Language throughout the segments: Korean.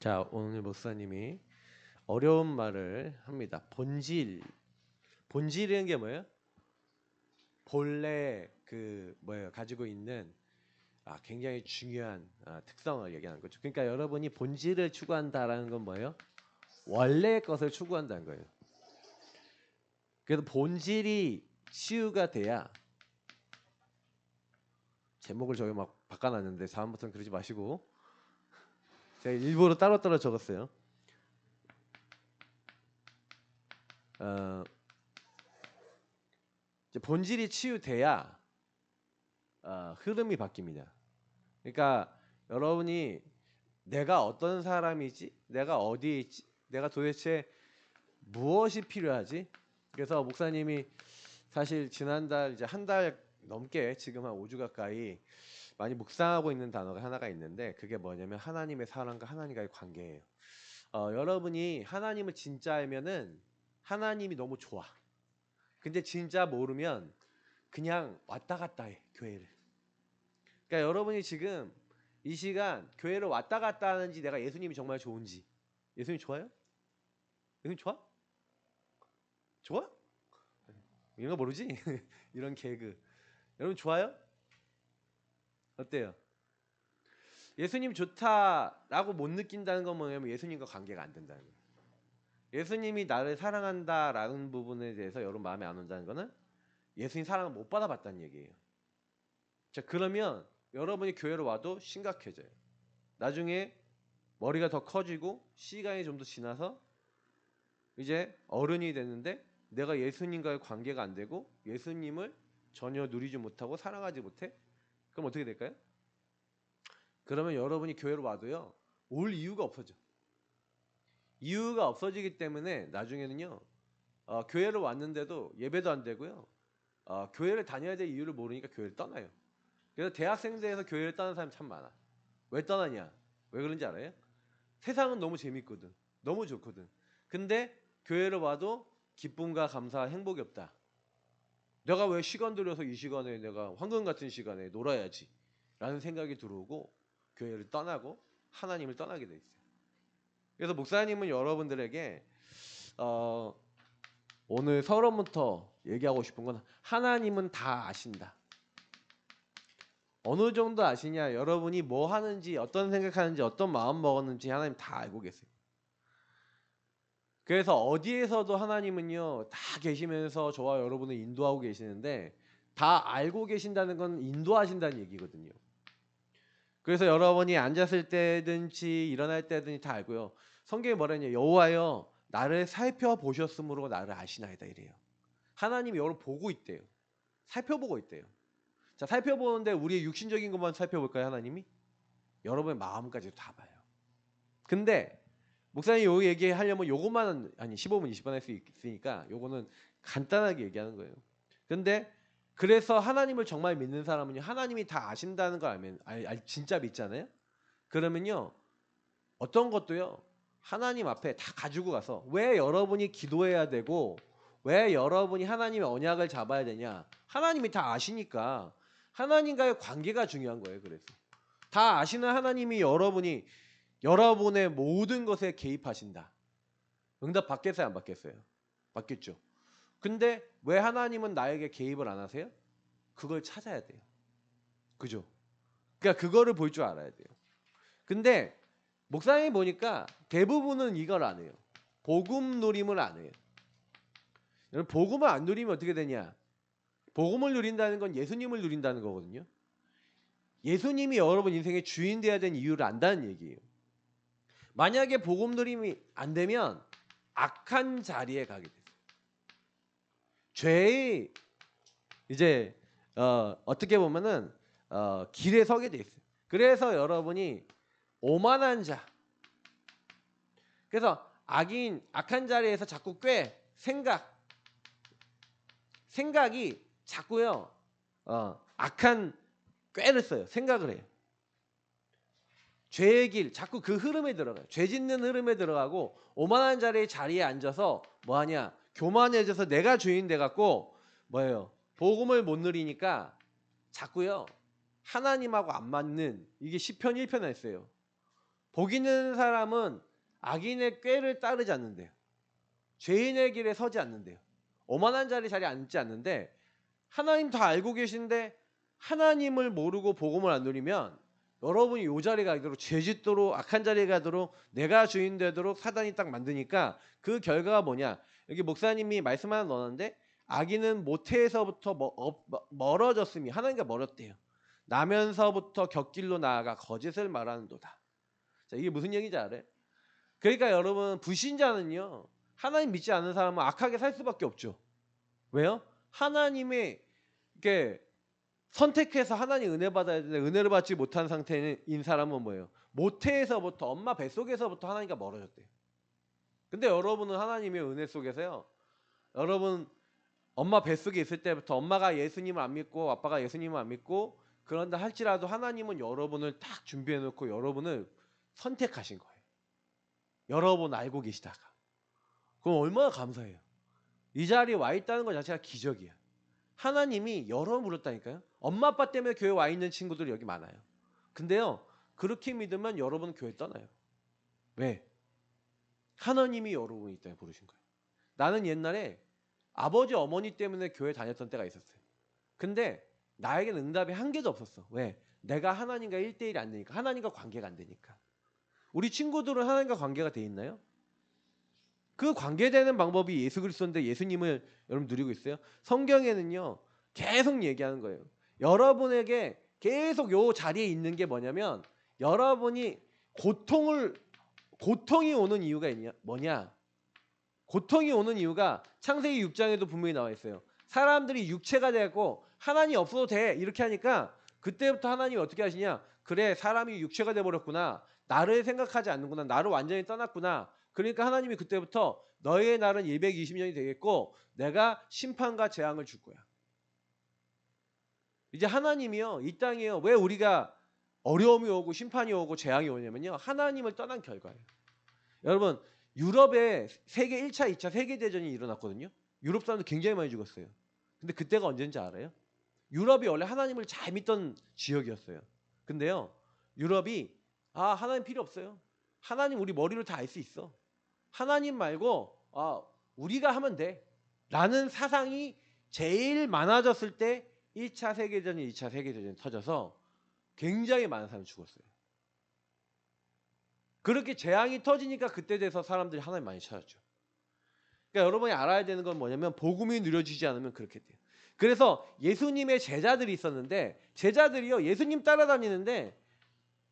자, 오늘 목사님이 어려운 말을 합니다. 본질. 본질이라는 게 뭐예요? 본래 가지고 있는 굉장히 중요한 특성을 얘기하는 거죠. 그러니까 여러분이 본질을 추구한다라는 건 뭐예요? 원래의 것을 추구한다는 거예요. 그래서 본질이 치유가 돼야, 제목을 저기 막 바꿔놨는데 다음부터는 그러지 마시고, 제가 일부러 따로따로 적었어요. 이제 본질이 치유돼야 흐름이 바뀝니다. 그러니까 여러분이 내가 어떤 사람이지? 내가 어디에 있지? 내가 도대체 무엇이 필요하지? 그래서 목사님이 사실 지난달 이제 한 달 넘게 지금 한 5주 가까이 많이 묵상하고 있는 단어가 하나가 있는데, 그게 뭐냐면 하나님의 사랑과 하나님과의 관계예요. 여러분이 하나님을 진짜 알면은 하나님이 너무 좋아. 근데 진짜 모르면 그냥 왔다 갔다 해, 교회를. 그러니까 여러분이 지금 이 시간 교회를 왔다 갔다 하는지, 내가 예수님이 정말 좋은지. 예수님 좋아요? 예수님 좋아? 좋아? 이런 거 모르지? 이런 개그. 여러분 좋아요? 어때요? 예수님 좋다라고 못 느낀다는 건 뭐냐면 예수님과 관계가 안 된다는 거예요. 예수님이 나를 사랑한다라는 부분에 대해서 여러분 마음에 안 온다는 거는 예수님 사랑을 못 받아봤다는 얘기예요. 자, 그러면 여러분이 교회로 와도 심각해져요. 나중에 머리가 더 커지고 시간이 좀 더 지나서 이제 어른이 됐는데 내가 예수님과의 관계가 안 되고 예수님을 전혀 누리지 못하고 사랑하지 못해? 그럼 어떻게 될까요? 그러면 여러분이 교회로 와도요, 올 이유가 없어져. 이유가 없어지기 때문에 나중에는요, 교회를 왔는데도 예배도 안 되고요, 교회를 다녀야 될 이유를 모르니까 교회를 떠나요. 그래서 대학생들에서 교회를 떠나는 사람 참 많아. 왜 떠나냐? 왜 그런지 알아요? 세상은 너무 재밌거든. 너무 좋거든. 근데 교회를 와도 기쁨과 감사와 행복이 없다. 내가 왜 시간 들여서 이 시간에 내가 황금 같은 시간에 놀아야지 라는 생각이 들어오고 교회를 떠나고 하나님을 떠나게 돼 있어요. 그래서 목사님은 여러분들에게 오늘 서론부터 얘기하고 싶은 건, 하나님은 다 아신다. 어느 정도 아시냐? 여러분이 뭐 하는지, 어떤 생각하는지, 어떤 마음 먹었는지 하나님 다 알고 계세요. 그래서 어디에서도 하나님은요, 다 계시면서 저와 여러분을 인도하고 계시는데, 다 알고 계신다는 건 인도하신다는 얘기거든요. 그래서 여러분이 앉았을 때든지 일어날 때든지 다 알고요. 성경에 뭐라냐? 여호와여 나를 살펴보셨으므로 나를 아시나이다 이래요. 하나님이 여러분 보고 있대요. 살펴보고 있대요. 자, 살펴보는데 우리의 육신적인 것만 살펴볼까요? 하나님이? 여러분의 마음까지도 다 봐요. 근데 목사님이 요 얘기하려면 요것만 아니 15분 20분 할 수 있으니까 요거는 간단하게 얘기하는 거예요. 근데 그래서 하나님을 정말 믿는 사람은요, 하나님이 다 아신다는 걸 알면 진짜 믿잖아요. 그러면요, 어떤 것도요, 하나님 앞에 다 가지고 가서, 왜 여러분이 기도해야 되고 왜 여러분이 하나님의 언약을 잡아야 되냐? 하나님이 다 아시니까 하나님과의 관계가 중요한 거예요. 그래서 다 아시는 하나님이 여러분의 모든 것에 개입하신다. 응답 받겠어요, 안 받겠어요? 받겠죠. 근데 왜 하나님은 나에게 개입을 안 하세요? 그걸 찾아야 돼요. 그죠? 그러니까 그거를 볼 줄 알아야 돼요. 근데 목사님이 보니까 대부분은 이걸 안 해요. 복음 누림을 안 해요. 여러분, 복음을 안 누리면 어떻게 되냐? 복음을 누린다는 건 예수님을 누린다는 거거든요. 예수님이 여러분 인생의 주인 돼야 되는 이유를 안다는 얘기예요. 만약에 복음 누림이 안 되면 악한 자리에 가게 돼요. 죄의 이제 어떻게 보면은 길에 서게 돼 있어요. 그래서 여러분이 오만한 자, 그래서 악한 자리에서 자꾸 생각이 자꾸요 악한 꾀를 써요. 생각을 해요. 죄의 길, 자꾸 그 흐름에 들어가요. 죄 짓는 흐름에 들어가고 오만한 자리에 앉아서 뭐하냐? 교만해져서 내가 주인 돼갖고 뭐예요? 복음을 못 누리니까 자꾸요 하나님하고 안 맞는, 이게 시편 1편에 있어요. 복 있는 사람은 악인의 꾀를 따르지 않는데요. 죄인의 길에 서지 않는데요. 오만한 자리에 앉지 않는데 하나님 다 알고 계신데 하나님을 모르고 복음을 안 누리면 여러분이 요 자리에 가도록 죄짓도록 악한 자리에 가도록 내가 주인 되도록 사단이 딱 만드니까 그 결과가 뭐냐. 여기 목사님이 말씀 하나 넣었는데 악인은 모태에서부터 멀어졌음이 하나님과 멀었대요. 나면서부터 곁길로 나아가 거짓을 말하는도다. 자, 이게 무슨 얘기인지 알아요? 그러니까 여러분 불신자는요. 하나님 믿지 않는 사람은 악하게 살 수밖에 없죠. 왜요? 하나님의 이렇게 선택해서 하나님 은혜 받아야 되는데 은혜를 받지 못한 상태인 사람은 뭐예요? 모태에서부터 엄마 뱃속에서부터 하나님과 멀어졌대요. 근데 여러분은 하나님의 은혜 속에서요. 여러분 엄마 뱃속에 있을 때부터 엄마가 예수님을 안 믿고 아빠가 예수님을 안 믿고 그런다 할지라도 하나님은 여러분을 딱 준비해 놓고 여러분을 선택하신 거예요. 여러분 알고 계시다가. 그럼 얼마나 감사해요. 이 자리에 와 있다는 것 자체가 기적이야. 하나님이 여러분 부르셨다니까요. 엄마 아빠 때문에 교회 와 있는 친구들이 여기 많아요. 근데요. 그렇게 믿으면 여러분 교회 떠나요. 왜? 하나님이 여러분이 있다고 부르신 거예요. 나는 옛날에 아버지 어머니 때문에 교회 다녔던 때가 있었어요. 근데 나에게는 응답이 한 개도 없었어. 왜? 내가 하나님과 1대1이 안 되니까. 하나님과 관계가 안 되니까. 우리 친구들은 하나님과 관계가 돼 있나요? 그 관계되는 방법이 예수 그리스도인데 예수님을 여러분 누리고 있어요? 성경에는요. 계속 얘기하는 거예요. 여러분에게 계속 요 자리에 있는 게 뭐냐면 여러분이 고통이 오는 이유가 뭐냐? 고통이 오는 이유가 창세기 6장에도 분명히 나와 있어요. 사람들이 육체가 되고 하나님 없어도 돼 이렇게 하니까 그때부터 하나님이 어떻게 하시냐? 그래 사람이 육체가 돼버렸구나. 나를 생각하지 않는구나. 나를 완전히 떠났구나. 그러니까 하나님이 그때부터 너의 날은 220년이 되겠고 내가 심판과 재앙을 줄 거야. 이제 하나님이요. 이 땅이요. 왜 우리가 어려움이 오고 심판이 오고 재앙이 오냐면요. 하나님을 떠난 결과예요. 여러분 유럽에 세계 1차, 2차 세계대전이 일어났거든요. 유럽 사람들 굉장히 많이 죽었어요. 근데 그때가 언제인지 알아요? 유럽이 원래 하나님을 잘 믿던 지역이었어요. 근데요. 유럽이 하나님 필요 없어요. 하나님 우리 머리로 다 알 수 있어. 하나님 말고 우리가 하면 돼. 라는 사상이 제일 많아졌을 때 1차 세계대전이 2차 세계대전이 터져서 굉장히 많은 사람이 죽었어요. 그렇게 재앙이 터지니까 그때 돼서 사람들이 하나님 많이 찾았죠. 그러니까 여러분이 알아야 되는 건 뭐냐면 복음이 누려지지 않으면 그렇게 돼요. 그래서 예수님의 제자들이 있었는데 제자들이요 예수님 따라다니는데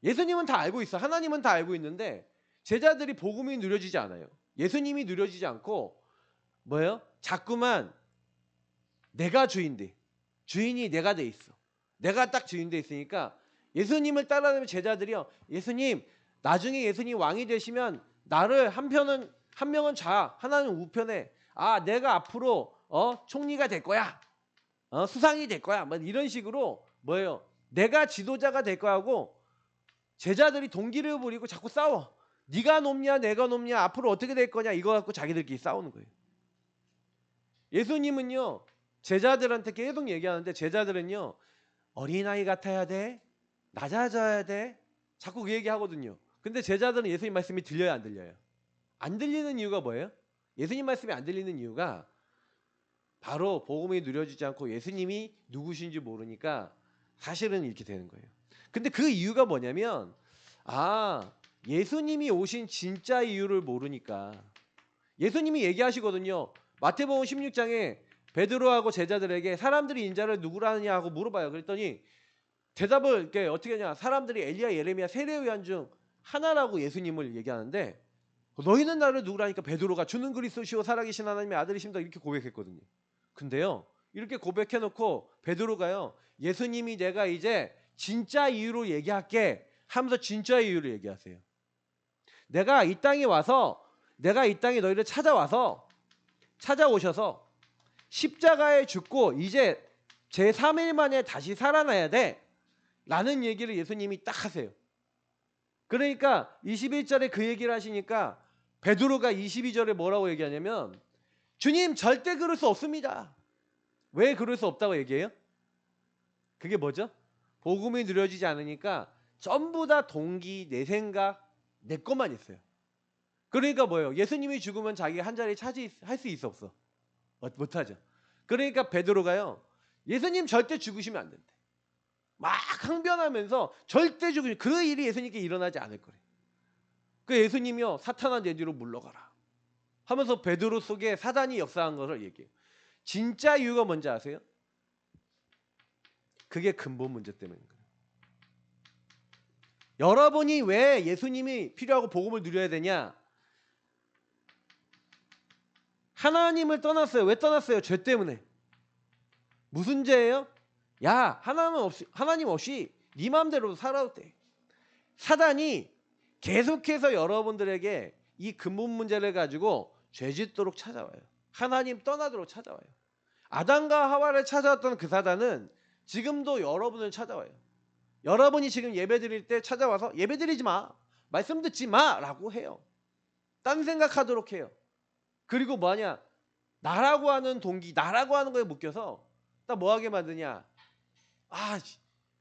예수님은 다 알고 있어. 하나님은 다 알고 있는데 제자들이 복음이 누려지지 않아요. 예수님이 누려지지 않고 뭐예요? 자꾸만 내가 주인돼. 주인이 내가 돼 있어. 내가 딱 주인 돼 있으니까 예수님을 따라다니는 제자들이요. 예수님 나중에 예수님 왕이 되시면 나를 한 명은 좌, 하나는 우편에 내가 앞으로 총리가 될 거야. 수상이 될 거야. 뭐 이런 식으로 뭐예요? 내가 지도자가 될 거야 하고 제자들이 동기를 부리고 자꾸 싸워. 네가 높냐 내가 높냐 앞으로 어떻게 될 거냐 이거 갖고 자기들끼리 싸우는 거예요. 예수님은요. 제자들한테 계속 얘기하는데 제자들은요. 어린아이 같아야 돼. 낮아져야 돼. 자꾸 그 얘기하거든요. 근데 제자들은 예수님 말씀이 들려요 안 들려요? 안 들리는 이유가 뭐예요? 예수님 말씀이 안 들리는 이유가 바로 복음이 누려지지 않고 예수님이 누구신지 모르니까 사실은 이렇게 되는 거예요. 근데 그 이유가 뭐냐면 예수님이 오신 진짜 이유를 모르니까 예수님이 얘기하시거든요. 마태복음 16장에 베드로하고 제자들에게 사람들이 인자를 누구라 하느냐 하고 물어봐요. 그랬더니 대답을 이렇게 어떻게 하냐. 사람들이 엘리야 예레미야 세례요한 중 하나라고 예수님을 얘기하는데 너희는 나를 누구라니까 베드로가 주는 그리스도시요 살아계신 하나님의 아들이십니다 이렇게 고백했거든요. 근데요. 이렇게 고백해놓고 베드로가요. 예수님이 내가 이제 진짜 이유로 얘기할게 하면서 진짜 이유를 얘기하세요. 내가 이 땅에 너희를 찾아오셔서 십자가에 죽고 이제 제3일 만에 다시 살아나야 돼 라는 얘기를 예수님이 딱 하세요. 그러니까 21절에 그 얘기를 하시니까 베드로가 22절에 뭐라고 얘기하냐면 주님 절대 그럴 수 없습니다. 왜 그럴 수 없다고 얘기해요? 그게 뭐죠? 복음이 누려지지 않으니까 전부 다 동기, 내 생각 내 것만 있어요. 그러니까 뭐예요? 예수님이 죽으면 자기 한 자리 차지할 수 있어 없어? 못하죠. 그러니까 베드로가요. 예수님 절대 죽으시면 안 된대. 막 항변하면서 절대 죽으시면 그 일이 예수님께 일어나지 않을 거래. 그 예수님이요. 사탄아 내 뒤로 물러가라 하면서 베드로 속에 사단이 역사한 것을 얘기해요. 진짜 이유가 뭔지 아세요? 그게 근본 문제 때문인 거예요. 여러분이 왜 예수님이 필요하고 복음을 누려야 되냐? 하나님을 떠났어요. 왜 떠났어요? 죄 때문에. 무슨 죄예요? 야, 하나님 없이 네 마음대로 살아도 돼. 사단이 계속해서 여러분들에게 이 근본 문제를 가지고 죄짓도록 찾아와요. 하나님 떠나도록 찾아와요. 아담과 하와를 찾아왔던 그 사단은 지금도 여러분을 찾아와요. 여러분이 지금 예배드릴 때 찾아와서 예배드리지 마, 말씀 듣지 마 라고 해요. 딴 생각하도록 해요. 그리고 뭐하냐, 나라고 하는 동기, 나라고 하는 거에 묶여서 딱 뭐하게 만드냐,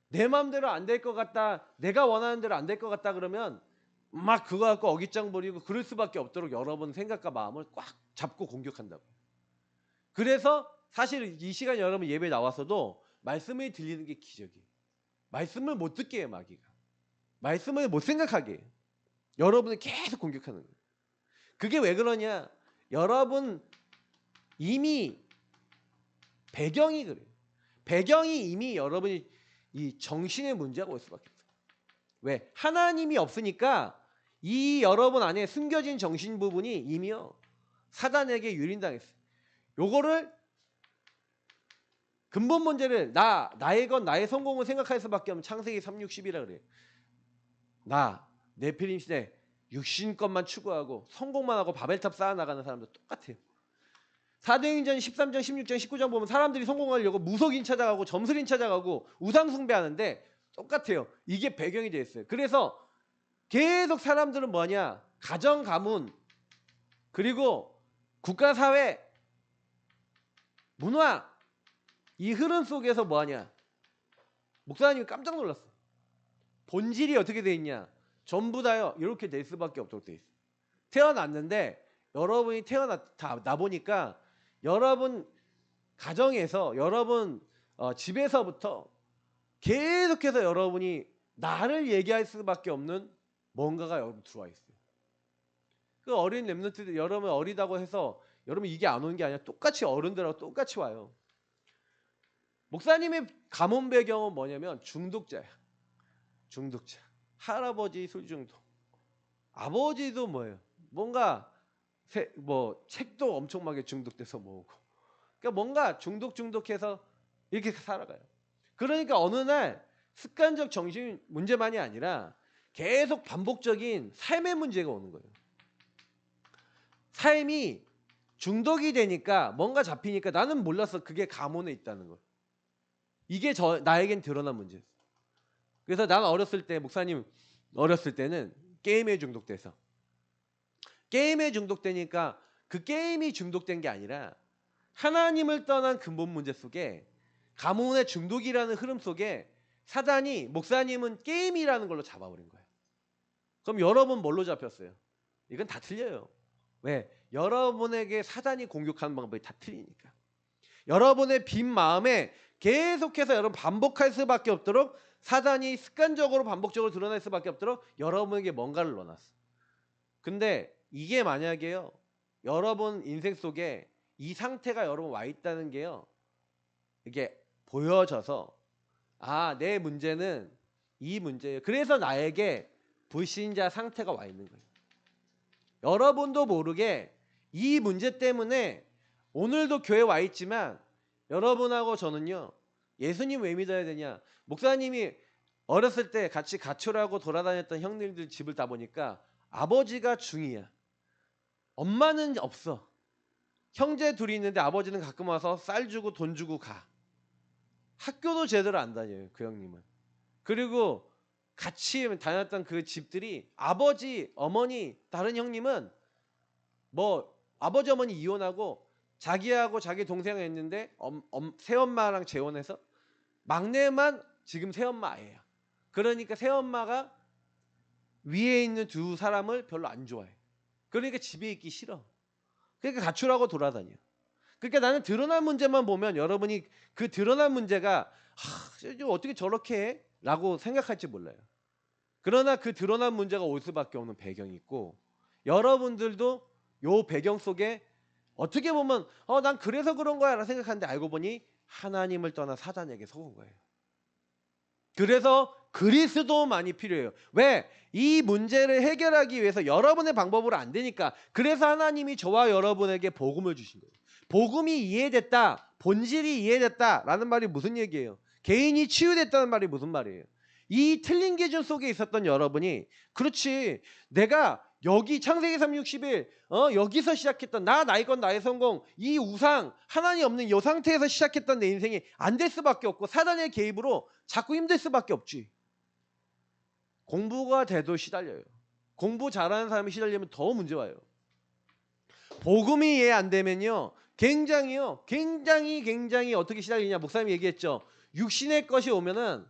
내 마음대로 안 될 것 같다, 내가 원하는 대로 안 될 것 같다 그러면 막 그거 갖고 어깃장 부리고 그럴 수밖에 없도록 여러분 생각과 마음을 꽉 잡고 공격한다고. 그래서 사실 이 시간 여러분 예배 나와서도 말씀이 들리는 게 기적이에요. 말씀을 못 듣게 해요. 마귀가 말씀을 못 생각하게 해요. 여러분을 계속 공격하는 거예요. 그게 왜 그러냐, 여러분 이미 배경이 그래요. 배경이 이미 여러분이 이 정신의 문제가 올 수밖에 없어요. 왜? 하나님이 없으니까 이 여러분 안에 숨겨진 정신 부분이 이미요 사단에게 유린당했어요. 요거를 근본 문제를 나의 건 나의 성공을 생각할 수밖에 없는 창세기 3:60이라 그래요. 네피림 시대 육신 것만 추구하고 성공만 하고 바벨탑 쌓아나가는 사람도 똑같아요. 사도행전 13장, 16장, 19장 보면 사람들이 성공하려고 무속인 찾아가고 점술인 찾아가고 우상 숭배하는데 똑같아요. 이게 배경이 되어 있어요. 그래서 계속 사람들은 뭐냐, 가정 가문 그리고 국가 사회 문화 이 흐름 속에서 뭐하냐, 목사님이 깜짝 놀랐어. 본질이 어떻게 돼 있냐, 전부 다요 이렇게 될 수밖에 없도록 돼 있어요. 태어났는데 여러분이 나 보니까 여러분 가정에서 여러분 집에서부터 계속해서 여러분이 나를 얘기할 수밖에 없는 뭔가가 여러분 들어와 있어요. 그 어린 렘넌트들 여러분 어리다고 해서 여러분 이게 안 오는 게 아니라 똑같이 어른들하고 똑같이 와요. 목사님의 가문 배경은 뭐냐면 중독자야. 중독자. 할아버지 술 중독. 아버지도 뭐예요? 뭔가 책도 엄청나게 중독돼서 모으고. 그러니까 뭔가 중독해서 이렇게 살아가요. 그러니까 어느 날 습관적 정신 문제만이 아니라 계속 반복적인 삶의 문제가 오는 거예요. 삶이 중독이 되니까 뭔가 잡히니까 나는 몰랐어. 그게 가문에 있다는 걸. 이게 나에겐 드러난 문제였어. 그래서 난 어렸을 때, 목사님 어렸을 때는 게임에 중독돼서 게임에 중독되니까 그 게임이 중독된 게 아니라 하나님을 떠난 근본 문제 속에 가문의 중독이라는 흐름 속에 사단이 목사님은 게임이라는 걸로 잡아버린 거예요. 그럼 여러분 뭘로 잡혔어요? 이건 다 틀려요. 왜? 여러분에게 사단이 공격하는 방법이 다 틀리니까. 여러분의 빈 마음에 계속해서 여러분 반복할 수밖에 없도록 사단이 습관적으로 반복적으로 드러날 수밖에 없도록 여러분에게 뭔가를 넣어놨어. 근데 이게 만약에요 여러분 인생 속에 이 상태가 여러분 와 있다는 게요 이게 보여져서 내 문제는 이 문제예요. 그래서 나에게 불신자 상태가 와 있는 거예요. 여러분도 모르게 이 문제 때문에 오늘도 교회 와 있지만 여러분하고 저는요 예수님 왜 믿어야 되냐, 목사님이 어렸을 때 같이 가출하고 돌아다녔던 형님들 집을 다 보니까 아버지가 중이야. 엄마는 없어. 형제 둘이 있는데 아버지는 가끔 와서 쌀 주고 돈 주고 가. 학교도 제대로 안 다녀요 그 형님은. 그리고 같이 다녔던 그 집들이 아버지 어머니 다른 형님은 아버지 어머니 이혼하고 자기하고 자기 동생이 있는데 새엄마랑 재혼해서 막내만 지금 새엄마 아예요. 그러니까 새엄마가 위에 있는 두 사람을 별로 안 좋아해. 그러니까 집에 있기 싫어. 그러니까 가출하고 돌아다녀. 그러니까 나는 드러난 문제만 보면 여러분이 그 드러난 문제가 어떻게 저렇게 해? 라고 생각할지 몰라요. 그러나 그 드러난 문제가 올 수밖에 없는 배경이 있고, 여러분들도 요 배경 속에 어떻게 보면 난 그래서 그런 거야 라고 생각하는데 알고 보니 하나님을 떠나 사단에게 속은 거예요. 그래서 그리스도만이 필요해요. 왜? 이 문제를 해결하기 위해서 여러분의 방법으로 안 되니까. 그래서 하나님이 저와 여러분에게 복음을 주신 거예요. 복음이 이해됐다, 본질이 이해됐다라는 말이 무슨 얘기예요? 개인이 치유됐다는 말이 무슨 말이에요? 이 틀린 기준 속에 있었던 여러분이, 그렇지, 내가 여기 창세기 3:61 여기서 시작했던 나의 건 나의 성공, 이 우상, 하나님 없는 이 상태에서 시작했던 내 인생이 안 될 수밖에 없고 사단의 개입으로 자꾸 힘들 수밖에 없지. 공부가 돼도 시달려요. 공부 잘하는 사람이 시달리면 더 문제 와요. 복음이 이해 안 되면요, 굉장히 어떻게 시달리냐. 목사님이 얘기했죠. 육신의 것이 오면은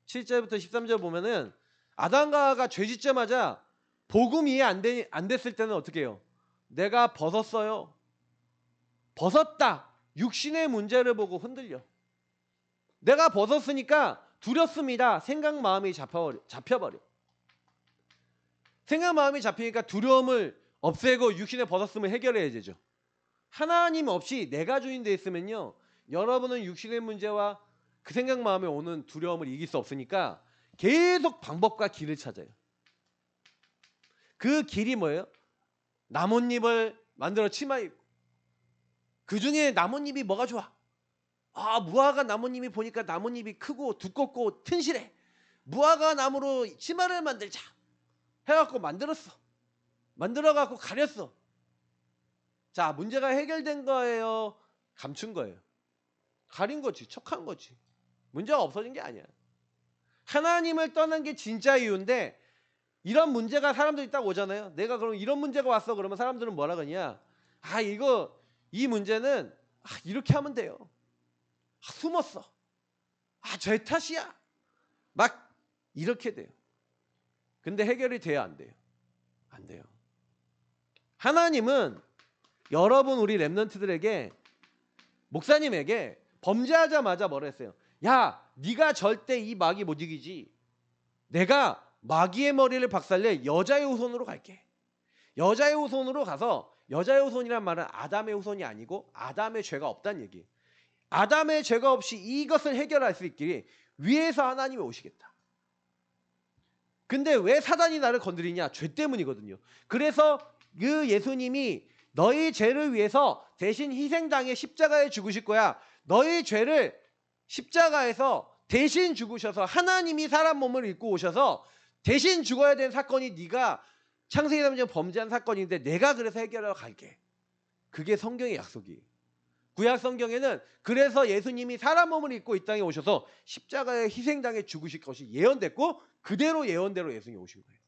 7절부터 13절 보면은 아담과 하와가 죄 짓자마자 복음 이해 안 됐을 때는 어떻게 해요? 내가 벗었어요. 벗었다. 육신의 문제를 보고 흔들려. 내가 벗었으니까 두렵습니다. 생각 마음이 잡혀버려. 생각 마음이 잡히니까 두려움을 없애고 육신에 벗었으면 해결해야 되죠. 하나님 없이 내가 주인 돼 있으면요, 여러분은 육신의 문제와 그 생각 마음에 오는 두려움을 이길 수 없으니까 계속 방법과 길을 찾아요. 그 길이 뭐예요? 나뭇잎을 만들어 치마 입고. 그 중에 나뭇잎이 뭐가 좋아? 무화과 나뭇잎이 보니까 나뭇잎이 크고 두껍고 튼실해. 무화과 나무로 치마를 만들자 해갖고 만들었어. 만들어갖고 가렸어. 자, 문제가 해결된 거예요? 감춘 거예요? 가린 거지. 척한 거지. 문제가 없어진 게 아니야. 하나님을 떠난 게 진짜 이유인데, 이런 문제가 사람들이 딱 오잖아요. 내가 그럼 이런 문제가 왔어 그러면 사람들은 뭐라 그러냐? 이 문제는 이렇게 하면 돼요. 숨었어. 제 탓이야. 막 이렇게 돼요. 근데 해결이 돼야 안 돼요? 안 돼요. 하나님은 여러분 우리 렘넌트들에게, 목사님에게 범죄하자마자 뭐라 했어요? 야, 네가 절대 이 마귀 못 이기지. 내가 마귀의 머리를 박살내 여자의 후손으로 갈게. 여자의 후손으로 가서, 여자의 후손이란 말은 아담의 후손이 아니고 아담의 죄가 없다는 얘기예요. 아담의 죄가 없이 이것을 해결할 수 있기에 위에서 하나님이 오시겠다. 근데 왜 사단이 나를 건드리냐? 죄 때문이거든요. 그래서 그 예수님이 너희 죄를 위해서 대신 희생당해 십자가에 죽으실 거야. 너희 죄를 십자가에서 대신 죽으셔서 하나님이 사람 몸을 입고 오셔서 대신 죽어야 되는 사건이 네가 창세기 3장 범죄한 사건인데 내가 그래서 해결하러 갈게. 그게 성경의 약속이에요. 구약 성경에는 그래서 예수님이 사람 몸을 입고 이 땅에 오셔서 십자가에 희생당해 죽으실 것이 예언됐고 그대로 예언대로 예수님이 오신 거예요.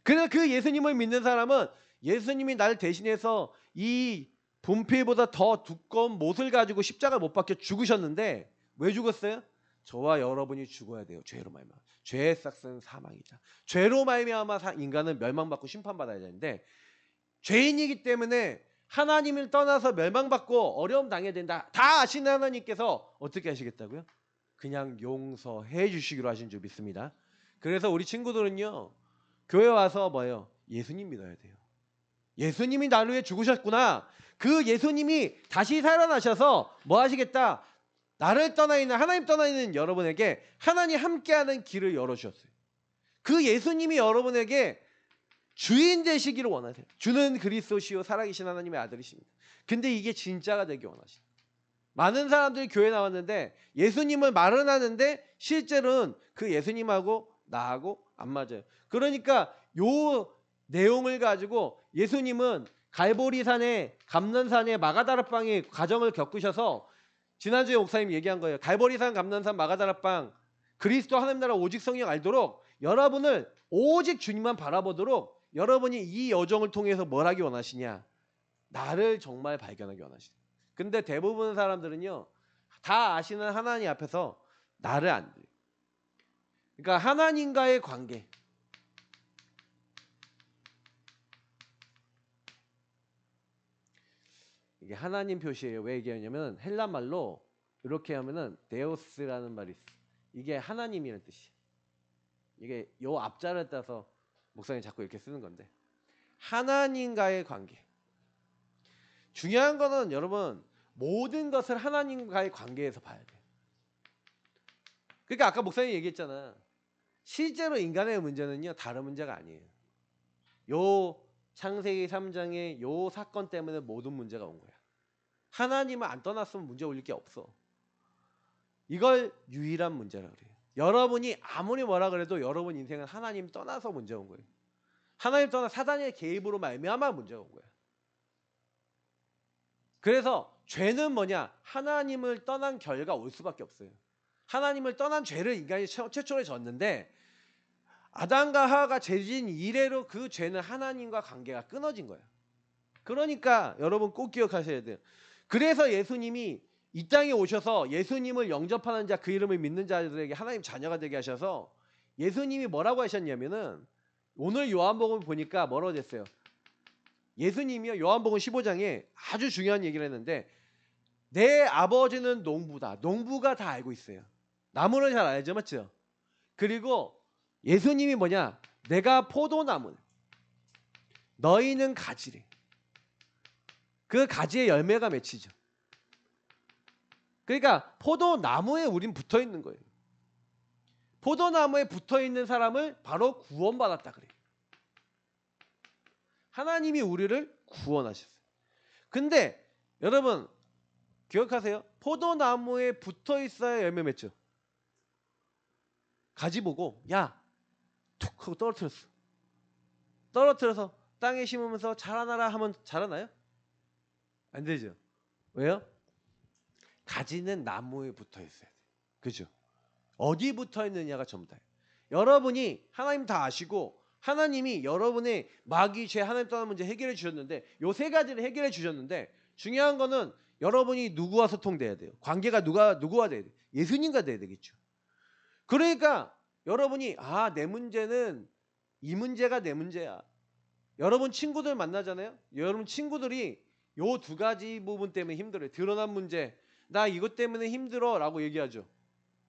그래서 그 예수님을 믿는 사람은 예수님이 나를 대신해서 이 분필보다 더 두꺼운 못을 가지고 십자가 못 박혀 죽으셨는데 왜 죽었어요? 저와 여러분이 죽어야 돼요. 죄로 말미암아. 죄의 싹은 사망이다. 죄로 말미암아 인간은 멸망받고 심판받아야 되는데 죄인이기 때문에 하나님을 떠나서 멸망받고 어려움 당해야 된다. 다 아시는 하나님께서 어떻게 하시겠다고요? 그냥 용서해 주시기로 하신 줄 믿습니다. 그래서 우리 친구들은요, 교회 와서 뭐예요? 예수님 믿어야 돼요. 예수님이 나를 위해 죽으셨구나. 그 예수님이 다시 살아나셔서 뭐 하시겠다? 나를 떠나 있는, 하나님 떠나 있는 여러분에게 하나님 함께하는 길을 열어주셨어요. 그 예수님이 여러분에게 주인 되시기를 원하세요. 주는 그리스도시요 살아계신 하나님의 아들이십니다. 근데 이게 진짜가 되기 원하시죠. 많은 사람들이 교회 나왔는데 예수님을 말은 하는데 실제로는 그 예수님하고 나하고 안 맞아요. 그러니까 요 내용을 가지고 예수님은 갈보리산에, 감난산에, 마가다락방의 과정을 겪으셔서 지난주에 목사님 얘기한 거예요. 갈보리산, 감난산, 마가다락방, 그리스도 하나님 나라 오직 성령 알도록 여러분을 오직 주님만 바라보도록 여러분이 이 여정을 통해서 뭘 하기 원하시냐? 나를 정말 발견하기 원하시냐? 근데 대부분 사람들은요, 다 아시는 하나님 앞에서 나를 안 돼요. 그러니까 하나님과의 관계, 이게 하나님 표시예요. 왜 얘기하냐면 헬라 말로 이렇게 하면은 데오스라는 말이 있어. 이게 하나님이라는 뜻이에요. 이게 요 앞자를 따서 목사님 자꾸 이렇게 쓰는 건데 하나님과의 관계. 중요한 거는 여러분 모든 것을 하나님과의 관계에서 봐야 돼. 그러니까 아까 목사님이 얘기했잖아. 실제로 인간의 문제는요 다른 문제가 아니에요. 요 창세기 3장의 요 사건 때문에 모든 문제가 온 거야. 하나님을 안 떠났으면 문제 올릴 게 없어. 이걸 유일한 문제라고 그래요. 여러분이 아무리 뭐라 그래도 여러분 인생은 하나님 떠나서 문제 온 거예요. 하나님 떠나 사단의 개입으로 말미암아 문제가 온 거야. 그래서 죄는 뭐냐? 하나님을 떠난 결과 올 수밖에 없어요. 하나님을 떠난 죄를 인간이 최초로 졌는데 아담과 하와가 죄진 이래로 그 죄는 하나님과 관계가 끊어진 거야. 그러니까 여러분 꼭 기억하셔야 돼요. 그래서 예수님이 이 땅에 오셔서 예수님을 영접하는 자 그 이름을 믿는 자들에게 하나님 자녀가 되게 하셔서 예수님이 뭐라고 하셨냐면은 오늘 요한복음 보니까 뭐라고 됐어요? 예수님이요 요한복음 15장에 아주 중요한 얘기를 했는데 내 아버지는 농부다. 농부가 다 알고 있어요. 나무를 잘 알죠, 맞죠? 그리고 예수님이 뭐냐? 내가 포도나무, 너희는 가지래. 그 가지의 열매가 맺히죠. 그러니까 포도나무에 우린 붙어 있는 거예요. 포도나무에 붙어 있는 사람을 바로 구원받았다 그래요. 하나님이 우리를 구원하셨어요. 근데 여러분 기억하세요? 포도나무에 붙어 있어야 열매 맺죠. 가지 보고 야 툭 하고 떨어뜨렸어. 떨어뜨려서 땅에 심으면서 자라나라 하면 자라나요? 안 되죠. 왜요? 가지는 나무에 붙어 있어야 돼. 그죠? 어디 붙어 있느냐가 전부다예요. 여러분이 하나님 다 아시고 하나님이 여러분의 마귀, 죄, 하나님 떠난 문제 해결해 주셨는데 요 세 가지를 해결해 주셨는데 중요한 거는 여러분이 누구와 소통돼야 돼요. 관계가 누구와 돼야 돼요. 예수님과 돼야 되겠죠. 그러니까 여러분이 내 문제는 이 문제가 내 문제야. 여러분 친구들 만나잖아요. 여러분 친구들이 요 두 가지 부분 때문에 힘들어요. 드러난 문제. 나 이것 때문에 힘들어 라고 얘기하죠.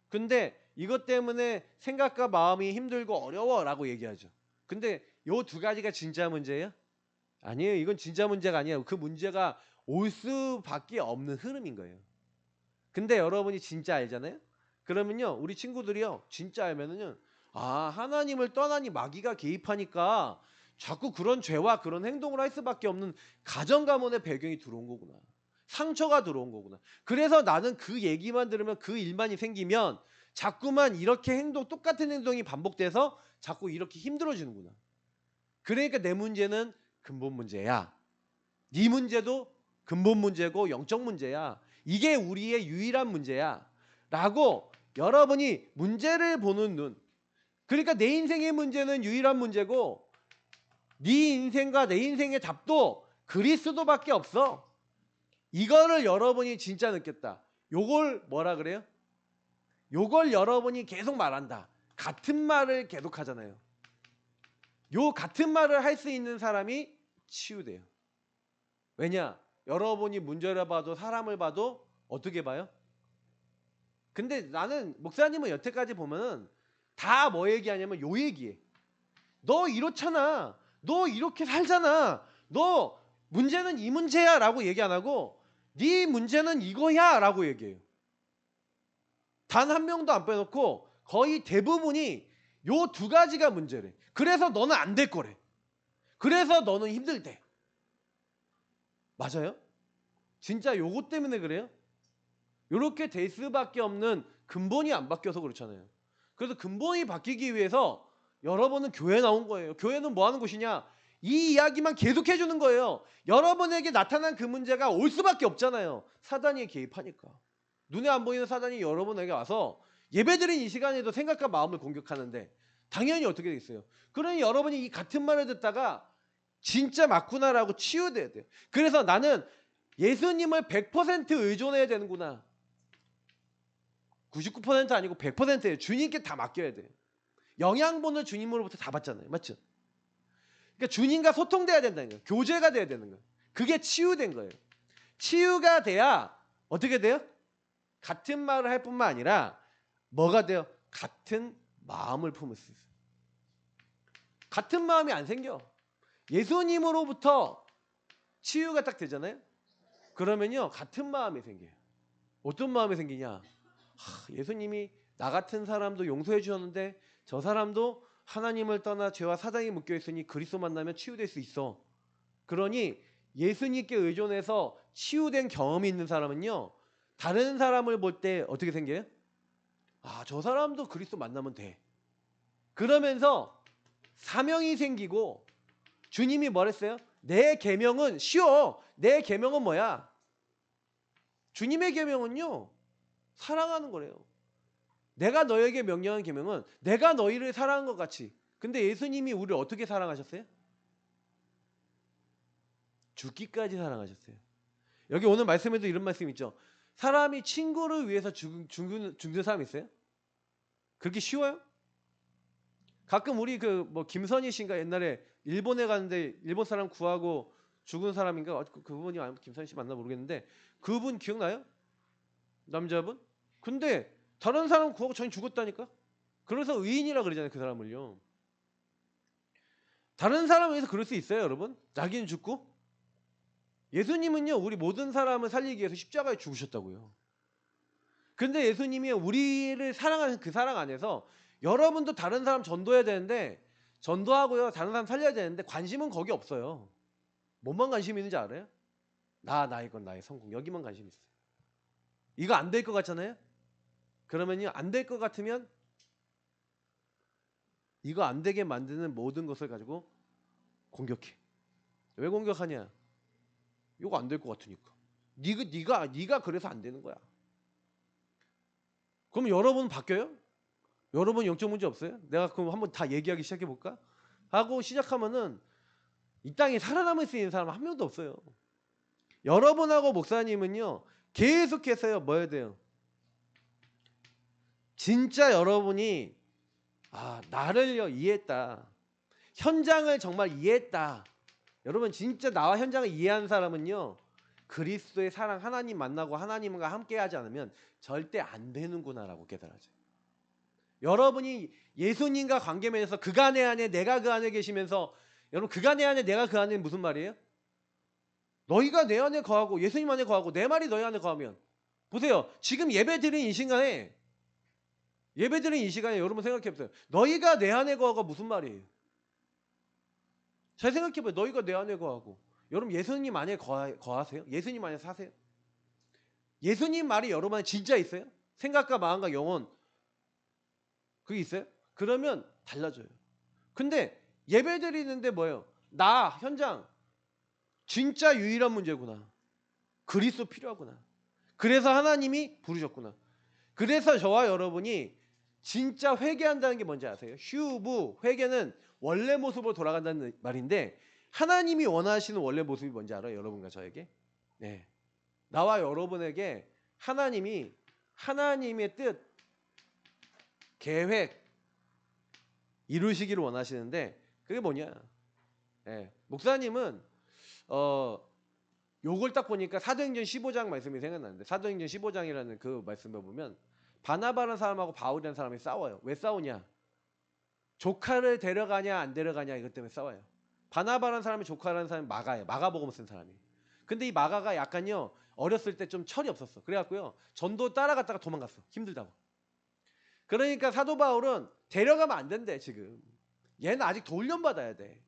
근데 이것 때문에 생각과 마음이 힘들고 어려워 라고 얘기하죠. 근데 요 두 가지가 진짜 문제예요? 아니에요. 이건 진짜 문제가 아니에요. 그 문제가 올 수밖에 없는 흐름인 거예요. 근데 여러분이 진짜 알잖아요? 그러면요 우리 친구들이요 진짜 알면은요 하나님을 떠나니 마귀가 개입하니까 자꾸 그런 죄와 그런 행동을 할 수밖에 없는 가정 가문의 배경이 들어온 거구나. 상처가 들어온 거구나. 그래서 나는 그 얘기만 들으면 그 일만이 생기면 자꾸만 이렇게 똑같은 행동이 반복돼서 자꾸 이렇게 힘들어지는구나. 그러니까 내 문제는 근본 문제야. 네 문제도 근본 문제고 영적 문제야. 이게 우리의 유일한 문제야. 라고 여러분이 문제를 보는 눈. 그러니까 내 인생의 문제는 유일한 문제고 네 인생과 내 인생의 답도 그리스도밖에 없어. 이거를 여러분이 진짜 느꼈다. 요걸 뭐라 그래요? 요걸 여러분이 계속 말한다. 같은 말을 계속 하잖아요. 요 같은 말을 할 수 있는 사람이 치유돼요. 왜냐? 여러분이 문제를 봐도 사람을 봐도 어떻게 봐요? 근데 나는 목사님은 여태까지 보면은 다 뭐 얘기하냐면 요 얘기해. 너 이렇잖아. 너 이렇게 살잖아. 너 문제는 이 문제야 라고 얘기 안 하고 네 문제는 이거야 라고 얘기해요. 단 한 명도 안 빼놓고 거의 대부분이 요 두 가지가 문제래. 그래서 너는 안 될 거래. 그래서 너는 힘들대. 맞아요? 진짜 요것 때문에 그래요? 요렇게 될 수밖에 없는 근본이 안 바뀌어서 그렇잖아요. 그래서 근본이 바뀌기 위해서 여러분은 교회 나온 거예요. 교회는 뭐 하는 곳이냐? 이 이야기만 계속 해주는 거예요. 여러분에게 나타난 그 문제가 올 수밖에 없잖아요. 사단이 개입하니까. 눈에 안 보이는 사단이 여러분에게 와서 예배드린 이 시간에도 생각과 마음을 공격하는데 당연히 어떻게 되겠어요? 그러니 여러분이 이 같은 말을 듣다가 진짜 맞구나라고 치유돼야 돼요. 그래서 나는 예수님을 100% 의존해야 되는구나. 99% 아니고 100%예요. 주님께 다 맡겨야 돼요. 영양분을 주님으로부터 다 받잖아요. 맞죠? 그러니까 주님과 소통돼야 된다는 거예요. 교제가 돼야 되는 거예요. 그게 치유된 거예요. 치유가 돼야 어떻게 돼요? 같은 말을 할 뿐만 아니라 뭐가 돼요? 같은 마음을 품을 수 있어요. 같은 마음이 안 생겨. 예수님으로부터 치유가 딱 되잖아요. 그러면요 같은 마음이 생겨요. 어떤 마음이 생기냐? 예수님이 나 같은 사람도 용서해 주셨는데 저 사람도 하나님을 떠나 죄와 사단이 묶여 있으니 그리스도 만나면 치유될 수 있어. 그러니 예수님께 의존해서 치유된 경험이 있는 사람은요 다른 사람을 볼 때 어떻게 생겨요? 저 사람도 그리스도 만나면 돼. 그러면서 사명이 생기고 주님이 뭐랬어요? 내 계명은 쉬워. 내 계명은 뭐야? 주님의 계명은요 사랑하는 거래요. 내가 너에게 명령한 계명은 내가 너희를 사랑한 것 같이. 근데 예수님이 우리를 어떻게 사랑하셨어요? 죽기까지 사랑하셨어요. 여기 오늘 말씀에도 이런 말씀 있죠. 사람이 친구를 위해서 죽는 사람 있어요? 그렇게 쉬워요? 가끔 우리 김선희 씨인가 옛날에 일본에 갔는데 일본 사람 구하고 죽은 사람인가? 그분이 김선희 씨 맞나 모르겠는데 그분 기억나요? 남자분? 근데 다른 사람 구하고 전혀 죽었다니까? 그래서 의인이라 그러잖아요. 그 사람을요. 다른 사람을 위해서 그럴 수 있어요, 여러분? 자기는 죽고? 예수님은요, 우리 모든 사람을 살리기 위해서 십자가에 죽으셨다고요. 근데 예수님이 우리를 사랑하는 그 사랑 안에서 여러분도 다른 사람 전도해야 되는데 전도하고요, 다른 사람 살려야 되는데 관심은 거기 없어요. 뭐만 관심 있는지 알아요? 나의 건 나의 성공. 여기만 관심 있어요. 이거 안 될 것 같잖아요? 그러면요, 안 될 것 같으면 이거 안 되게 만드는 모든 것을 가지고 공격해. 왜 공격하냐? 이거 안 될 것 같으니까. 네가 그래서 안 되는 거야. 그럼 여러분 바뀌어요? 여러분 영적 문제 없어요? 내가 그럼 한번 다 얘기하기 시작해 볼까? 하고 시작하면은 이 땅에 살아남을 수 있는 사람은 한 명도 없어요. 여러분하고 목사님은요 계속해서요 뭐 해야 돼요? 진짜 여러분이 나를요 이해했다. 현장을 정말 이해했다. 여러분 진짜 나와 현장을 이해한 사람은요 그리스도의 사랑 하나님 만나고 하나님과 함께하지 않으면 절대 안 되는구나라고 깨달아져요. 여러분이 예수님과 관계 맺어서 그가 내 안에 내가 그 안에 계시면서 여러분 그가 내 안에 내가 그 안에 무슨 말이에요? 너희가 내 안에 거하고 예수님 안에 거하고 내 말이 너희 안에 거하면 보세요. 지금 예배드린 이 시간에 여러분 생각해보세요. 너희가 내 안에 거하고 무슨 말이에요? 잘 생각해봐요. 너희가 내 안에 거하고 여러분 예수님 안에 거하세요? 예수님 안에 사세요? 예수님 말이 여러분 안에 진짜 있어요? 생각과 마음과 영혼 그게 있어요? 그러면 달라져요. 근데 예배 드리는데 뭐예요? 나 현장 진짜 유일한 문제구나. 그리스도 필요하구나. 그래서 하나님이 부르셨구나. 그래서 저와 여러분이 진짜 회개한다는 게 뭔지 아세요? 휴부 회개는 원래 모습으로 돌아간다는 말인데 하나님이 원하시는 원래 모습이 뭔지 알아요? 여러분과 저에게? 네. 나와 여러분에게 하나님이 하나님의 뜻, 계획 이루시기를 원하시는데 그게 뭐냐? 네. 목사님은 요걸 딱 보니까 사도행전 15장 말씀이 생각나는데 사도행전 15장이라는 그 말씀을 보면 바나바라는 사람하고 바울이라는 사람이 싸워요. 왜 싸우냐? 조카를 데려가냐 안 데려가냐 이것 때문에 싸워요. 바나바라는 사람이 조카라는 사람이 마가예요. 마가복음 쓴 사람이. 근데 이 마가가 약간요 어렸을 때 좀 철이 없었어. 그래갖고요 전도 따라갔다가 도망갔어. 힘들다고. 그러니까 사도 바울은 데려가면 안 된대 지금. 얘는 아직 더 훈련받아야 돼.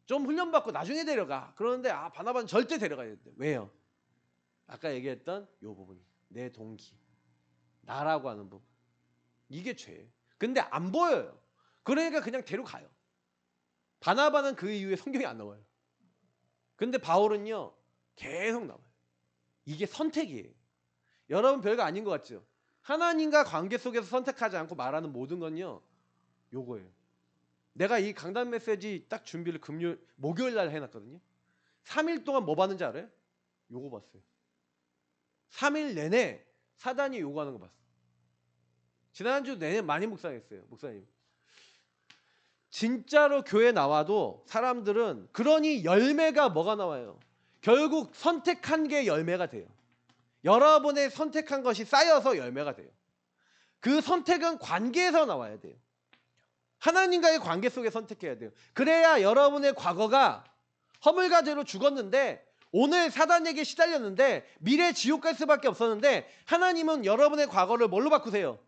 좀 훈련받고 나중에 데려가. 그러는데 바나바는 절대 데려가야 돼. 왜요? 아까 얘기했던 요 부분이 내 동기 나라고 하는 부분 이게 죄예요. 근데 안 보여요. 그러니까 그냥 데려가요. 바나바는 그 이후에 성경이 안 나와요. 근데 바울은요 계속 나와요. 이게 선택이에요. 여러분 별거 아닌 것 같죠? 하나님과 관계 속에서 선택하지 않고 말하는 모든 건요 요거예요. 내가 이 강단 메시지 딱 준비를 목요일 날 해놨거든요. 3일 동안 뭐 봤는지 알아요? 요거 봤어요. 3일 내내 사단이 요구하는 거 봤어요. 지난주 내내 많이 묵상했어요. 목사님. 진짜로 교회 나와도 사람들은 그러니 열매가 뭐가 나와요? 결국 선택한 게 열매가 돼요. 여러분의 선택한 것이 쌓여서 열매가 돼요. 그 선택은 관계에서 나와야 돼요. 하나님과의 관계 속에 선택해야 돼요. 그래야 여러분의 과거가 허물과제로 죽었는데 오늘 사단에게 시달렸는데 미래 지옥 갈 수밖에 없었는데 하나님은 여러분의 과거를 뭘로 바꾸세요?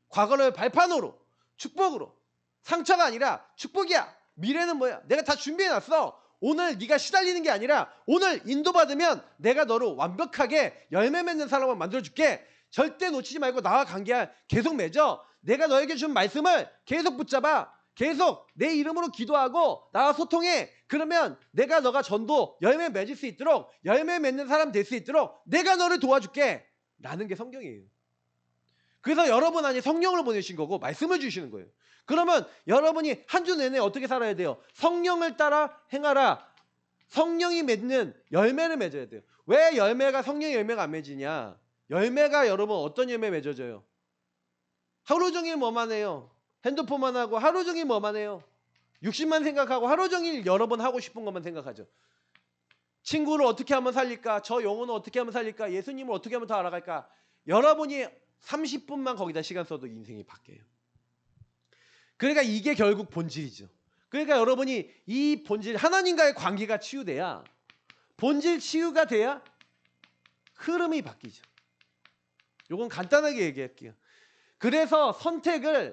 과거를 발판으로, 축복으로. 상처가 아니라 축복이야. 미래는 뭐야? 내가 다 준비해놨어. 오늘 네가 시달리는 게 아니라 오늘 인도받으면 내가 너를 완벽하게 열매 맺는 사람을 만들어줄게. 절대 놓치지 말고 나와 관계 계속 맺어. 내가 너에게 준 말씀을 계속 붙잡아. 계속 내 이름으로 기도하고 나와 소통해. 그러면 내가 너가 전도 열매 맺을 수 있도록 열매 맺는 사람 될 수 있도록 내가 너를 도와줄게. 라는 게 성경이에요. 그래서 여러분 안에 성령을 보내신 거고 말씀을 주시는 거예요. 그러면 여러분이 한 주 내내 어떻게 살아야 돼요? 성령을 따라 행하라. 성령이 맺는 열매를 맺어야 돼요. 왜 열매가 성령의 열매가 안 맺으냐? 열매가 여러분 어떤 열매 맺어져요? 하루 종일 뭐만 해요? 핸드폰만 하고 하루 종일 뭐만 해요? 육신만 생각하고 하루 종일 여러분 하고 싶은 것만 생각하죠. 친구를 어떻게 하면 살릴까? 저 영혼을 어떻게 하면 살릴까? 예수님을 어떻게 하면 더 알아갈까? 여러분이 30분만 거기다 시간 써도 인생이 바뀌어요. 그러니까 이게 결국 본질이죠. 그러니까 여러분이 이 본질, 하나님과의 관계가 치유돼야, 본질 치유가 돼야 흐름이 바뀌죠. 이건 간단하게 얘기할게요. 그래서 선택을,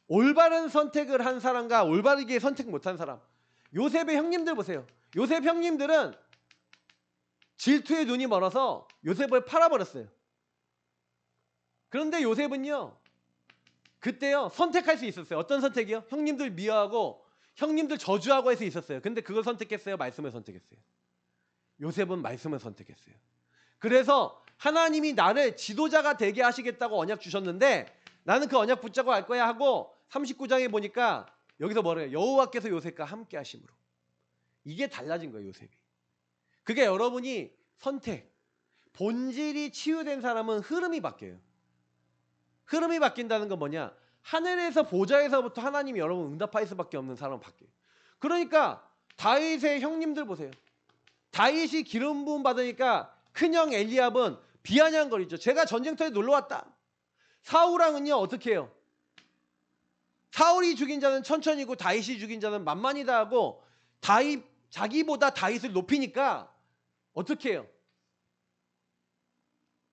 올바른 선택을 한 사람과 올바르게 선택 못한 사람, 요셉의 형님들 보세요. 요셉 형님들은 질투의 눈이 멀어서 요셉을 팔아버렸어요. 그런데 요셉은요, 그때요 선택할 수 있었어요. 어떤 선택이요? 형님들 미워하고 형님들 저주하고 해서 있었어요. 근데 그걸 선택했어요? 말씀을 선택했어요? 요셉은 말씀을 선택했어요. 그래서 하나님이 나를 지도자가 되게 하시겠다고 언약 주셨는데 나는 그 언약 붙잡고 갈 거야 하고 39장에 보니까 여기서 뭐래요? 여호와께서 요셉과 함께 하심으로. 이게 달라진 거예요, 요셉이. 그게 여러분이 선택, 본질이 치유된 사람은 흐름이 바뀌어요. 흐름이 바뀐다는 건 뭐냐? 하늘에서 보좌에서부터 하나님이 여러분 응답할 수밖에 없는 사람은 바뀌어요. 그러니까 다윗의 형님들 보세요. 다윗이 기름 부음 받으니까 큰형 엘리압은 비아냥거리죠. 제가 전쟁터에 놀러 왔다. 사울왕은요 어떻게 해요? 사울이 죽인 자는 천천히고 다윗이 죽인 자는 만만이다 하고 다윗 자기보다 다윗을 높이니까 어떻게 해요?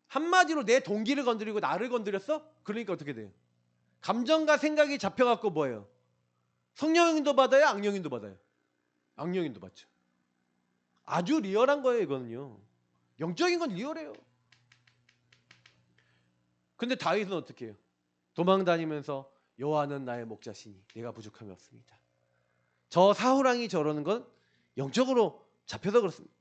한마디로 내 동기를 건드리고 나를 건드렸어? 그러니까 어떻게 돼요? 감정과 생각이 잡혀갖고 뭐예요? 성령인도 받아요? 악령인도 받아요? 악령인도 받죠. 아주 리얼한 거예요, 이거는요. 영적인 건 리얼해요. 근데 다윗은 어떻게 해요? 도망다니면서 여호와는 나의 목자시니 내가 부족함이 없습니다. 저 사울왕이 저러는 건 영적으로 잡혀서 그렇습니다.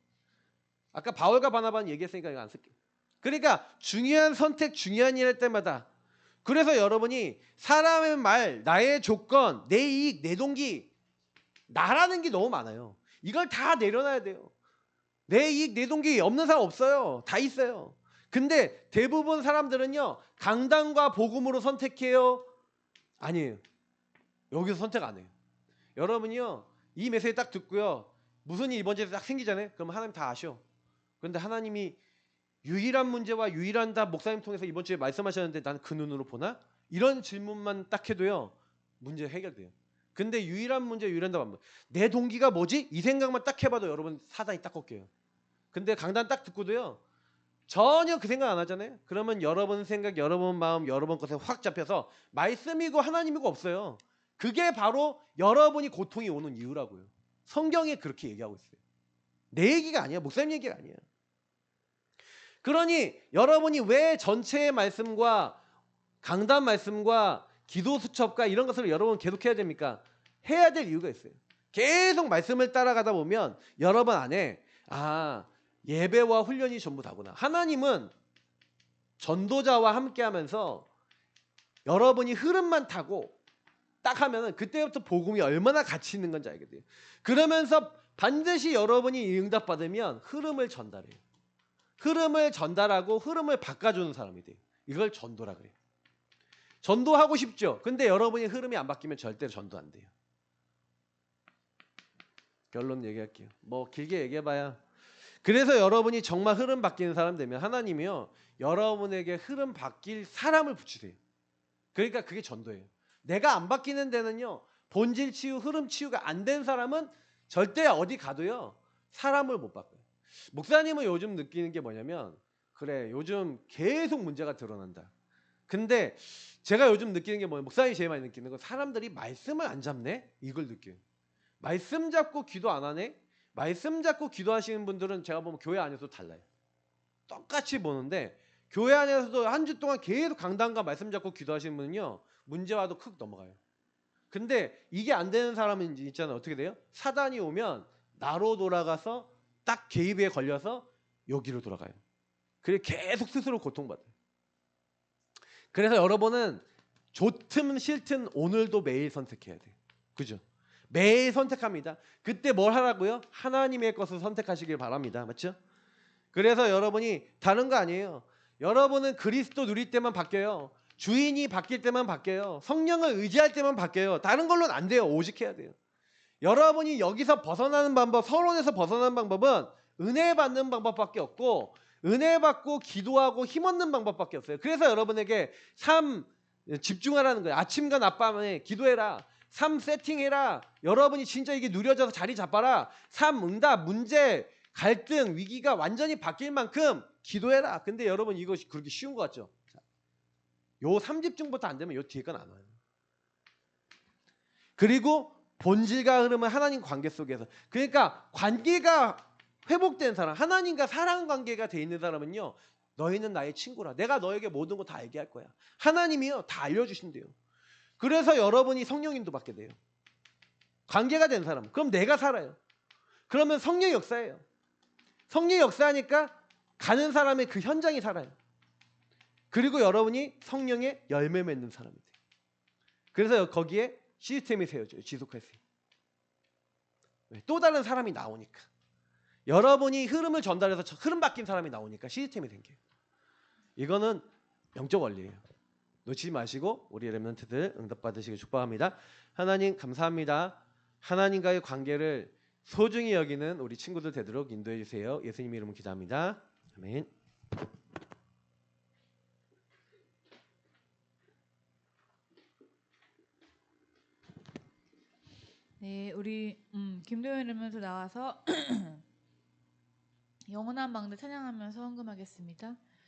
아까 바울과 바나바는 얘기했으니까 이거 안 쓸게요. 그러니까 중요한 선택, 중요한 일 할 때마다, 그래서 여러분이 사람의 말, 나의 조건, 내 이익, 내 동기, 나라는 게 너무 많아요. 이걸 다 내려놔야 돼요. 내 이익, 내 동기 없는 사람 없어요. 다 있어요. 근데 대부분 사람들은요, 강단과 복음으로 선택해요? 아니에요. 여기서 선택 안 해요. 여러분이요, 이 메시지 딱 듣고요, 무슨 일 이번 주에 딱 생기잖아요. 그럼 하나님 다 아셔. 그런데 하나님이 유일한 문제와 유일한 답 목사님 통해서 이번 주에 말씀하셨는데 난 그 눈으로 보나? 이런 질문만 딱 해도요, 문제 해결돼요. 근데 유일한 문제, 유일한 답 안 보여. 내 동기가 뭐지? 이 생각만 딱 해봐도 여러분 사단이 딱 꺾여요. 근데 강단 딱 듣고도요, 전혀 그 생각 안 하잖아요. 그러면 여러분 생각, 여러분 마음, 여러분 것에 확 잡혀서 말씀이고 하나님이고 없어요. 그게 바로 여러분이 고통이 오는 이유라고요. 성경에 그렇게 얘기하고 있어요. 내 얘기가 아니야. 목사님 얘기가 아니야. 그러니 여러분이 왜 전체의 말씀과 강단 말씀과 기도 수첩과 이런 것을 여러분 계속 해야 됩니까? 해야 될 이유가 있어요. 계속 말씀을 따라가다 보면 여러분 안에 예배와 훈련이 전부 다구나. 하나님은 전도자와 함께 하면서 여러분이 흐름만 타고 딱 하면은 그때부터 복음이 얼마나 가치 있는 건지 알게 돼요. 그러면서 반드시 여러분이 응답받으면 흐름을 전달해요. 흐름을 전달하고 흐름을 바꿔주는 사람이 돼요. 이걸 전도라 그래요. 전도하고 싶죠. 근데 여러분이 흐름이 안 바뀌면 절대로 전도 안 돼요. 결론 얘기할게요. 뭐 길게 얘기해봐야. 그래서 여러분이 정말 흐름 바뀌는 사람 되면 하나님이요 여러분에게 흐름 바뀔 사람을 붙이세요. 그러니까 그게 전도예요. 내가 안 바뀌는 데는요 본질 치유, 흐름 치유가 안 된 사람은 절대 어디 가도요 사람을 못 바꿔요. 목사님은 요즘 느끼는 게 뭐냐면 그래 요즘 계속 문제가 드러난다. 근데 제가 요즘 느끼는 게 뭐예요? 목사님이 제일 많이 느끼는 건 사람들이 말씀을 안 잡네? 이걸 느껴요. 말씀 잡고 기도 안 하네? 말씀 잡고 기도하시는 분들은 제가 보면 교회 안에서도 달라요. 똑같이 보는데 교회 안에서도 한 주 동안 계속 강단과 말씀 잡고 기도하시는 분은요 문제와도 크게 넘어가요. 근데 이게 안 되는 사람은 있잖아요. 어떻게 돼요? 사단이 오면 나로 돌아가서 딱 개입에 걸려서 여기로 돌아가요. 그래 계속 스스로 고통받아요. 그래서 여러분은 좋든 싫든 오늘도 매일 선택해야 돼요. 그죠? 매일 선택합니다. 그때 뭘 하라고요? 하나님의 것을 선택하시길 바랍니다. 맞죠? 그래서 여러분이 다른 거 아니에요. 여러분은 그리스도 누릴 때만 바뀌어요. 주인이 바뀔 때만 바뀌어요. 성령을 의지할 때만 바뀌어요. 다른 걸로는 안 돼요. 오직 해야 돼요. 여러분이 여기서 벗어나는 방법, 서론에서 벗어나는 방법은 은혜 받는 방법밖에 없고 은혜 받고 기도하고 힘없는 방법밖에 없어요. 그래서 여러분에게 삶 집중하라는 거예요. 아침과 낮밤에 기도해라. 삶 세팅해라. 여러분이 진짜 이게 누려져서 자리 잡아라. 삶 응답, 문제, 갈등, 위기가 완전히 바뀔 만큼 기도해라. 근데 여러분 이것이 그렇게 쉬운 것 같죠? 요 3집중부터 안 되면 요 뒤에 건 안 와요. 그리고 본질과 흐름은 하나님 관계 속에서. 그러니까 관계가 회복된 사람, 하나님과 사랑 관계가 돼 있는 사람은요. 너희는 나의 친구라. 내가 너에게 모든 거 다 얘기할 거야. 하나님이요. 다 알려주신대요. 그래서 여러분이 성령인도 받게 돼요. 관계가 된 사람. 그럼 내가 살아요. 그러면 성령 역사예요. 성령 역사하니까 가는 사람의 그 현장이 살아요. 그리고 여러분이 성령의 열매 맺는 사람이 돼요. 그래서 거기에 시스템이 세워져요. 지속할 수 있는. 또 다른 사람이 나오니까. 여러분이 흐름을 전달해서 흐름 바뀐 사람이 나오니까 시스템이 생겨요. 이거는 영적 원리예요. 놓치지 마시고 우리 렘넌트들 응답받으시길 축복합니다. 하나님 감사합니다. 하나님과의 관계를 소중히 여기는 우리 친구들 되도록 인도해 주세요. 예수님 이름으로 기도합니다. 아멘. 네, 우리 김도현 랩런트 나와서 영원한 망대 찬양하면서 헌금하겠습니다.